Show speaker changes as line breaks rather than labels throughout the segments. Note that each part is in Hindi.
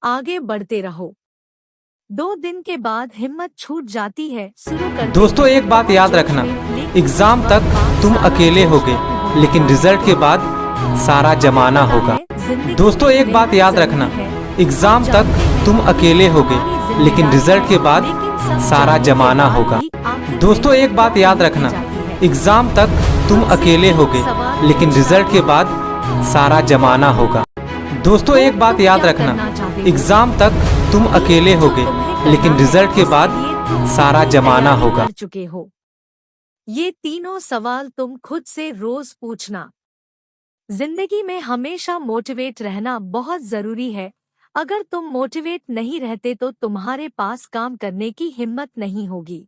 आगे बढ़ते रहो। 2 दिन के बाद हिम्मत छूट जाती है, शुरू कर
दोस्तों एक बात याद रखना, एग्जाम तक तुम अकेले होगे लेकिन रिजल्ट के बाद सारा जमाना होगा। दोस्तों एक बात याद रखना, एग्जाम तक तुम अकेले होगे लेकिन रिजल्ट के बाद सारा जमाना होगा। दोस्तों एक बात याद रखना, एग्जाम तक तुम अकेले होगे लेकिन रिजल्ट के बाद सारा जमाना होगा। दोस्तों एक बात याद रखना, एग्जाम तक तुम अकेले होगे लेकिन रिजल्ट के बाद सारा जमाना होगा।
चुके हो। ये तीनों सवाल तुम खुद से रोज पूछना। जिंदगी में हमेशा मोटिवेट रहना बहुत जरूरी है। अगर तुम मोटिवेट नहीं रहते तो तुम्हारे पास काम करने की हिम्मत नहीं होगी।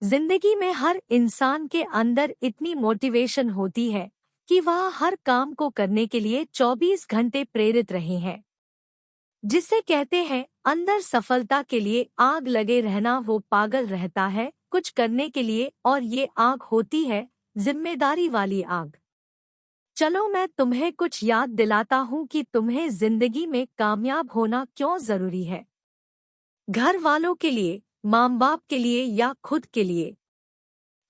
जिंदगी में हर इंसान के अंदर इतनी मोटिवेशन होती है कि वह हर काम को करने के लिए 24 घंटे प्रेरित रहे हैं। जिसे कहते हैं अंदर सफलता के लिए आग लगे रहना, वो पागल रहता है कुछ करने के लिए, और ये आग होती है जिम्मेदारी वाली आग। चलो मैं तुम्हें कुछ याद दिलाता हूँ कि तुम्हें जिंदगी में कामयाब होना क्यों जरूरी है। घर वालों के लिए, माँ बाप के लिए या खुद के लिए।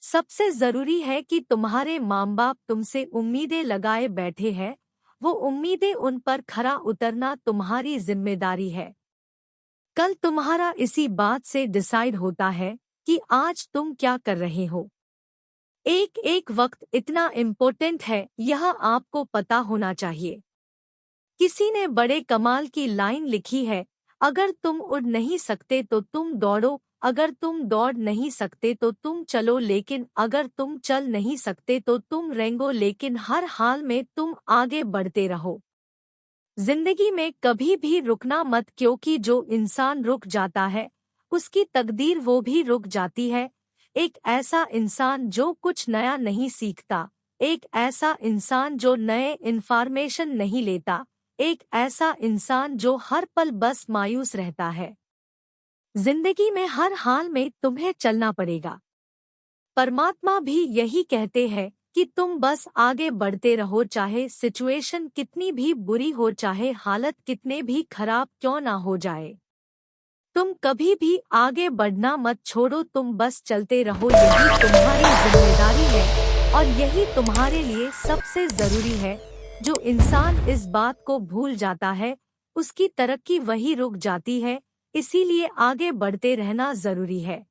सबसे जरूरी है कि तुम्हारे माँ बाप तुमसे उम्मीदें लगाए बैठे हैं, वो उम्मीदें उन पर खरा उतरना तुम्हारी जिम्मेदारी है। कल तुम्हारा इसी बात से डिसाइड होता है कि आज तुम क्या कर रहे हो। एक एक वक्त इतना इम्पोर्टेंट है, यह आपको पता होना चाहिए। किसी ने बड़े कमाल की लाइन लिखी है, अगर तुम उड़ नहीं सकते तो तुम दौड़ो, अगर तुम दौड़ नहीं सकते तो तुम चलो, लेकिन अगर तुम चल नहीं सकते तो तुम रेंगो, लेकिन हर हाल में तुम आगे बढ़ते रहो। जिंदगी में कभी भी रुकना मत, क्योंकि जो इंसान रुक जाता है उसकी तकदीर वो भी रुक जाती है। एक ऐसा इंसान जो कुछ नया नहीं सीखता, एक ऐसा इंसान जो नए इन्फॉर्मेशन नहीं लेता, एक ऐसा इंसान जो हर पल बस मायूस रहता है। जिंदगी में हर हाल में तुम्हें चलना पड़ेगा। परमात्मा भी यही कहते हैं कि तुम बस आगे बढ़ते रहो, चाहे सिचुएशन कितनी भी बुरी हो, चाहे हालत कितने भी खराब क्यों ना हो जाए। तुम कभी भी आगे बढ़ना मत छोड़ो, तुम बस चलते रहो। यही तुम्हारी जिम्मेदारी है और यही तुम्हारे लिए सबसे जरूरी है। जो इंसान इस बात को भूल जाता है उसकी तरक्की वही रुक जाती है। इसीलिए आगे बढ़ते रहना जरूरी है।